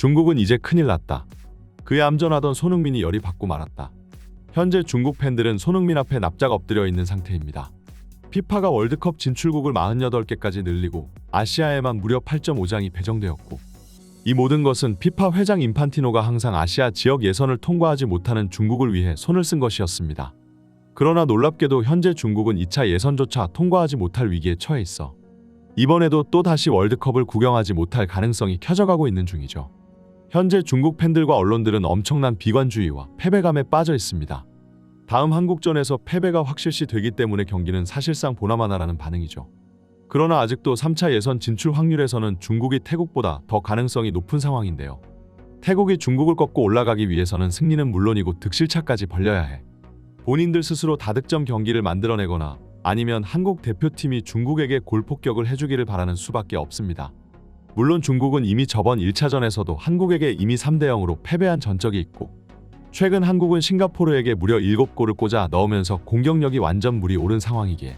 중국은 이제 큰일 났다. 그의 얌전하던 손흥민이 열이 받고 말았다. 현재 중국 팬들은 손흥민 앞에 납작 엎드려 있는 상태입니다. 피파가 월드컵 진출국을 48개까지 늘리고 아시아에만 무려 8.5장이 배정되었고, 이 모든 것은 피파 회장 인판티노가 항상 아시아 지역 예선을 통과하지 못하는 중국을 위해 손을 쓴 것이었습니다. 그러나 놀랍게도 현재 중국은 2차 예선조차 통과하지 못할 위기에 처해 있어 이번에도 또다시 월드컵을 구경하지 못할 가능성이 켜져가고 있는 중이죠. 현재 중국 팬들과 언론들은 엄청난 비관주의와 패배감에 빠져 있습니다. 다음 한국전에서 패배가 확실시 되기 때문에 경기는 사실상 보나마나라는 반응이죠. 그러나 아직도 3차 예선 진출 확률에서는 중국이 태국보다 더 가능성이 높은 상황인데요. 태국이 중국을 꺾고 올라가기 위해서는 승리는 물론이고 득실차까지 벌려야 해. 본인들 스스로 다득점 경기를 만들어내거나 아니면 한국 대표팀이 중국에게 골폭격을 해주기를 바라는 수밖에 없습니다. 물론 중국은 이미 저번 1차전에서도 한국에게 이미 3대0으로 패배한 전적이 있고, 최근 한국은 싱가포르에게 무려 7골을 꽂아 넣으면서 공격력이 완전 물이 오른 상황이기에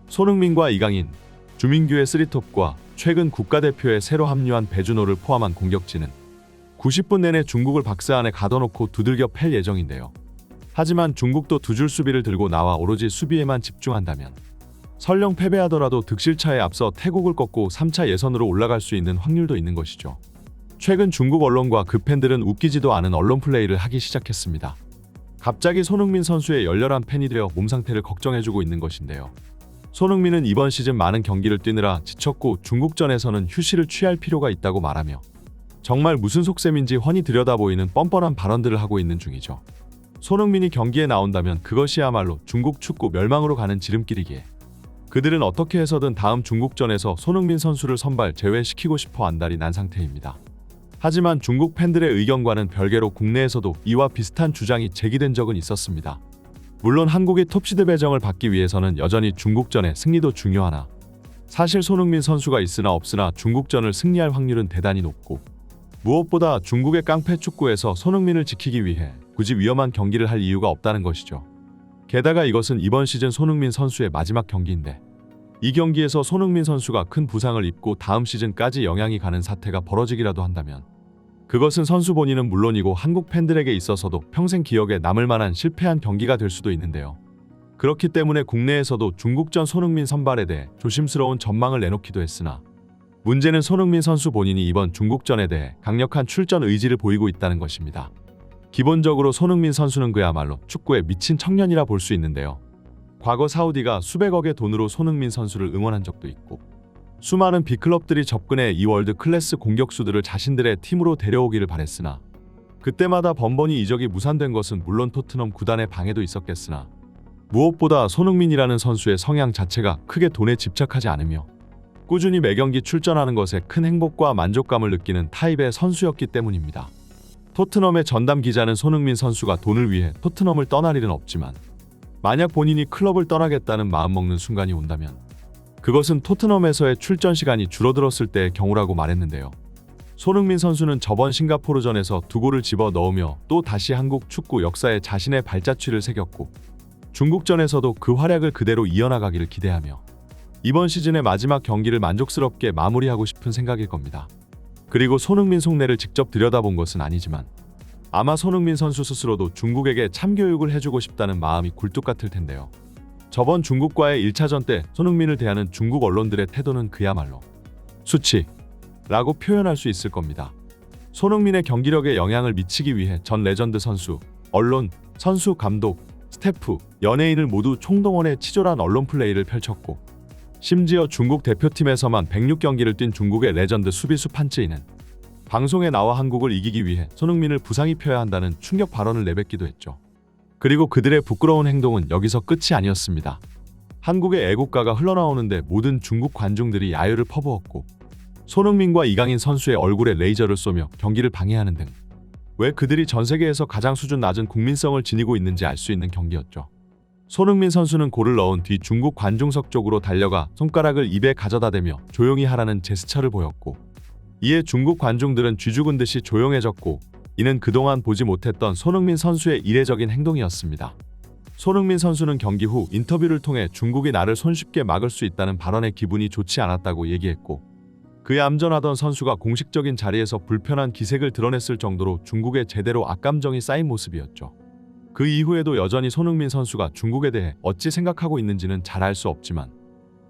손흥민과 이강인, 주민규의 3톱과 최근 국가대표에 새로 합류한 배준호를 포함한 공격진은 90분 내내 중국을 박스 안에 가둬놓고 두들겨 팰 예정인데요. 하지만 중국도 두 줄 수비를 들고 나와 오로지 수비에만 집중한다면 설령 패배하더라도 득실차에 앞서 태국을 꺾고 3차 예선으로 올라갈 수 있는 확률도 있는 것이죠. 최근 중국 언론과 그 팬들은 웃기지도 않은 언론 플레이를 하기 시작했습니다. 갑자기 손흥민 선수의 열렬한 팬이 되어 몸 상태를 걱정해주고 있는 것인데요. 손흥민은 이번 시즌 많은 경기를 뛰느라 지쳤고 중국전에서는 휴식을 취할 필요가 있다고 말하며 정말 무슨 속셈인지 훤히 들여다보이는 뻔뻔한 발언들을 하고 있는 중이죠. 손흥민이 경기에 나온다면 그것이야말로 중국 축구 멸망으로 가는 지름길이기에 그들은 어떻게 해서든 다음 중국전에서 손흥민 선수를 선발 제외시키고 싶어 안달이 난 상태입니다. 하지만 중국 팬들의 의견과는 별개로 국내에서도 이와 비슷한 주장이 제기된 적은 있었습니다. 물론 한국이 톱시드 배정을 받기 위해서는 여전히 중국전의 승리도 중요하나 사실 손흥민 선수가 있으나 없으나 중국전을 승리할 확률은 대단히 높고, 무엇보다 중국의 깡패 축구에서 손흥민을 지키기 위해 굳이 위험한 경기를 할 이유가 없다는 것이죠. 게다가 이것은 이번 시즌 손흥민 선수의 마지막 경기인데, 이 경기에서 손흥민 선수가 큰 부상을 입고 다음 시즌까지 영향이 가는 사태가 벌어지기라도 한다면 그것은 선수 본인은 물론이고 한국 팬들에게 있어서도 평생 기억에 남을 만한 실패한 경기가 될 수도 있는데요. 그렇기 때문에 국내에서도 중국전 손흥민 선발에 대해 조심스러운 전망을 내놓기도 했으나, 문제는 손흥민 선수 본인이 이번 중국전에 대해 강력한 출전 의지를 보이고 있다는 것입니다. 기본적으로 손흥민 선수는 그야말로 축구에 미친 청년이라 볼 수 있는데요. 과거 사우디가 수백억의 돈으로 손흥민 선수를 응원한 적도 있고, 수많은 빅클럽들이 접근해 이 월드 클래스 공격수들을 자신들의 팀으로 데려오기를 바랬으나 그때마다 번번이 이적이 무산된 것은 물론 토트넘 구단의 방해도 있었겠으나, 무엇보다 손흥민이라는 선수의 성향 자체가 크게 돈에 집착하지 않으며 꾸준히 매경기 출전하는 것에 큰 행복과 만족감을 느끼는 타입의 선수였기 때문입니다. 토트넘의 전담 기자는 손흥민 선수가 돈을 위해 토트넘을 떠날 일은 없지만 만약 본인이 클럽을 떠나겠다는 마음먹는 순간이 온다면 그것은 토트넘에서의 출전 시간이 줄어들었을 때의 경우라고 말했는데요. 손흥민 선수는 저번 싱가포르전에서 2골을 집어 넣으며 또 다시 한국 축구 역사에 자신의 발자취를 새겼고, 중국전에서도 그 활약을 그대로 이어나가기를 기대하며 이번 시즌의 마지막 경기를 만족스럽게 마무리하고 싶은 생각일 겁니다. 그리고 손흥민 속내를 직접 들여다본 것은 아니지만 아마 손흥민 선수 스스로도 중국에게 참교육을 해주고 싶다는 마음이 굴뚝 같을 텐데요. 저번 중국과의 1차전 때 손흥민을 대하는 중국 언론들의 태도는 그야말로 수치라고 표현할 수 있을 겁니다. 손흥민의 경기력에 영향을 미치기 위해 전 레전드 선수, 언론, 선수, 감독, 스태프, 연예인을 모두 총동원해 치졸한 언론 플레이를 펼쳤고, 심지어 중국 대표팀에서만 106경기를 뛴 중국의 레전드 수비수 판쯔이는 방송에 나와 한국을 이기기 위해 손흥민을 부상 입혀야 한다는 충격 발언을 내뱉기도 했죠. 그리고 그들의 부끄러운 행동은 여기서 끝이 아니었습니다. 한국의 애국가가 흘러나오는데 모든 중국 관중들이 야유를 퍼부었고, 손흥민과 이강인 선수의 얼굴에 레이저를 쏘며 경기를 방해하는 등 왜 그들이 전 세계에서 가장 수준 낮은 국민성을 지니고 있는지 알 수 있는 경기였죠. 손흥민 선수는 골을 넣은 뒤 중국 관중석 쪽으로 달려가 손가락을 입에 가져다 대며 조용히 하라는 제스처를 보였고, 이에 중국 관중들은 쥐죽은 듯이 조용해졌고, 이는 그동안 보지 못했던 손흥민 선수의 이례적인 행동이었습니다. 손흥민 선수는 경기 후 인터뷰를 통해 중국이 나를 손쉽게 막을 수 있다는 발언에 기분이 좋지 않았다고 얘기했고, 그의 얌전하던 선수가 공식적인 자리에서 불편한 기색을 드러냈을 정도로 중국에 제대로 악감정이 쌓인 모습이었죠. 그 이후에도 여전히 손흥민 선수가 중국에 대해 어찌 생각하고 있는지는 잘 알 수 없지만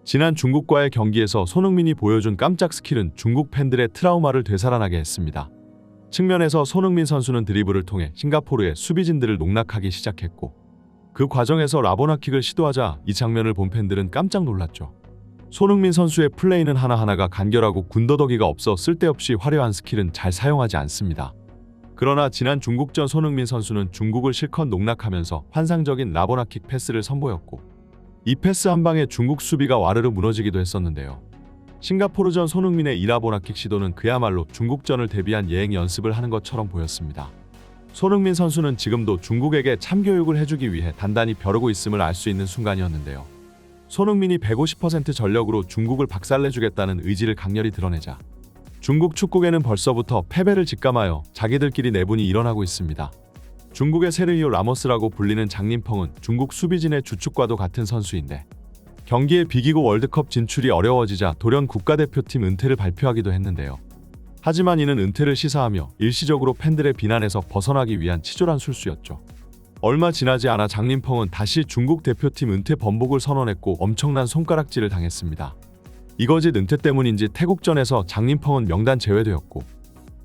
지난 중국과의 경기에서 손흥민이 보여준 깜짝 스킬은 중국 팬들의 트라우마를 되살아나게 했습니다. 측면에서 손흥민 선수는 드리블을 통해 싱가포르의 수비진들을 농락하기 시작했고 그 과정에서 라보나킥을 시도하자 이 장면을 본 팬들은 깜짝 놀랐죠. 손흥민 선수의 플레이는 하나하나가 간결하고 군더더기가 없어 쓸데없이 화려한 스킬은 잘 사용하지 않습니다. 그러나 지난 중국전 손흥민 선수는 중국을 실컷 농락하면서 환상적인 라보나킥 패스를 선보였고 이 패스 한 방에 중국 수비가 와르르 무너지기도 했었는데요. 싱가포르전 손흥민의 이 라보나킥 시도는 그야말로 중국전을 대비한 예행 연습을 하는 것처럼 보였습니다. 손흥민 선수는 지금도 중국에게 참교육을 해주기 위해 단단히 벼르고 있음을 알 수 있는 순간이었는데요. 손흥민이 150% 전력으로 중국을 박살내주겠다는 의지를 강렬히 드러내자 중국 축구계는 벌써부터 패배를 직감하여 자기들끼리 내분이 일어나고 있습니다. 중국의 세르히오 라모스라고 불리는 장림펑은 중국 수비진의 주축과도 같은 선수인데 경기에 비기고 월드컵 진출이 어려워지자 돌연 국가대표팀 은퇴를 발표하기도 했는데요. 하지만 이는 은퇴를 시사하며 일시적으로 팬들의 비난에서 벗어나기 위한 치졸한 술수였죠. 얼마 지나지 않아 장림펑은 다시 중국 대표팀 은퇴 번복을 선언했고 엄청난 손가락질을 당했습니다. 이거짓 은퇴 때문인지 태국전에서 장림펑은 명단 제외되었고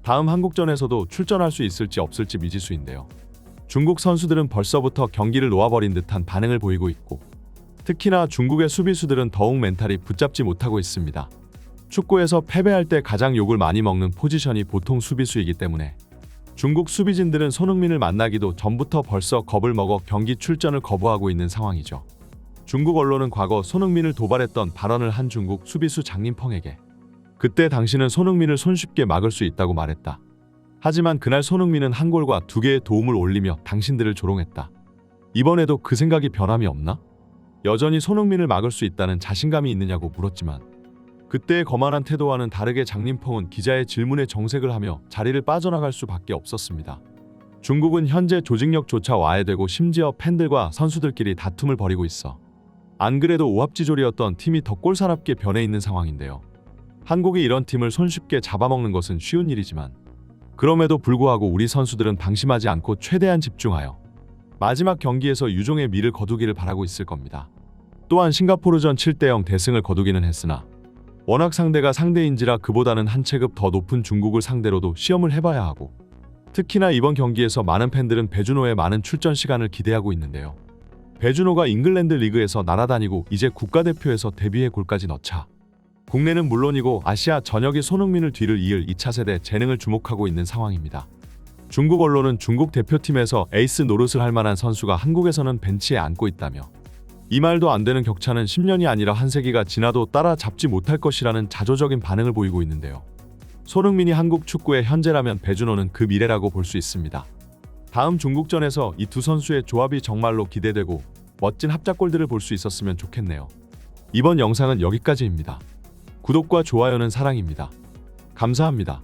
다음 한국전에서도 출전할 수 있을지 없을지 미지수인데요. 중국 선수들은 벌써부터 경기를 놓아버린 듯한 반응을 보이고 있고 특히나 중국의 수비수들은 더욱 멘탈이 붙잡지 못하고 있습니다. 축구에서 패배할 때 가장 욕을 많이 먹는 포지션이 보통 수비수이기 때문에 중국 수비진들은 손흥민을 만나기도 전부터 벌써 겁을 먹어 경기 출전을 거부하고 있는 상황이죠. 중국 언론은 과거 손흥민을 도발했던 발언을 한 중국 수비수 장림펑에게 그때 당신은 손흥민을 손쉽게 막을 수 있다고 말했다. 하지만 그날 손흥민은 한 골과 2개의 도움을 올리며 당신들을 조롱했다. 이번에도 그 생각이 변함이 없나? 여전히 손흥민을 막을 수 있다는 자신감이 있느냐고 물었지만 그때의 거만한 태도와는 다르게 장림펑은 기자의 질문에 정색을 하며 자리를 빠져나갈 수밖에 없었습니다. 중국은 현재 조직력조차 와해되고 심지어 팬들과 선수들끼리 다툼을 벌이고 있어 안 그래도 오합지졸이었던 팀이 더 꼴사납게 변해 있는 상황인데요. 한국이 이런 팀을 손쉽게 잡아먹는 것은 쉬운 일이지만 그럼에도 불구하고 우리 선수들은 방심하지 않고 최대한 집중하여 마지막 경기에서 유종의 미를 거두기를 바라고 있을 겁니다. 또한 싱가포르전 7대0 대승을 거두기는 했으나 워낙 상대가 상대인지라 그보다는 한 체급 더 높은 중국을 상대로도 시험을 해봐야 하고 특히나 이번 경기에서 많은 팬들은 배준호의 많은 출전 시간을 기대하고 있는데요. 배준호가 잉글랜드 리그에서 날아다니고 이제 국가대표에서 데뷔해 골까지 넣자 국내는 물론이고 아시아 전역이 손흥민을 뒤를 이을 2차 세대 재능을 주목하고 있는 상황입니다. 중국 언론은 중국 대표팀에서 에이스 노릇을 할 만한 선수가 한국에서는 벤치에 앉고 있다며 이 말도 안 되는 격차는 10년이 아니라 한 세기가 지나도 따라잡지 못할 것이라는 자조적인 반응을 보이고 있는데요. 손흥민이 한국 축구의 현재라면 배준호는 그 미래라고 볼 수 있습니다. 다음 중국전에서 이 두 선수의 조합이 정말로 기대되고 멋진 합작골들을 볼 수 있었으면 좋겠네요. 이번 영상은 여기까지입니다. 구독과 좋아요는 사랑입니다. 감사합니다.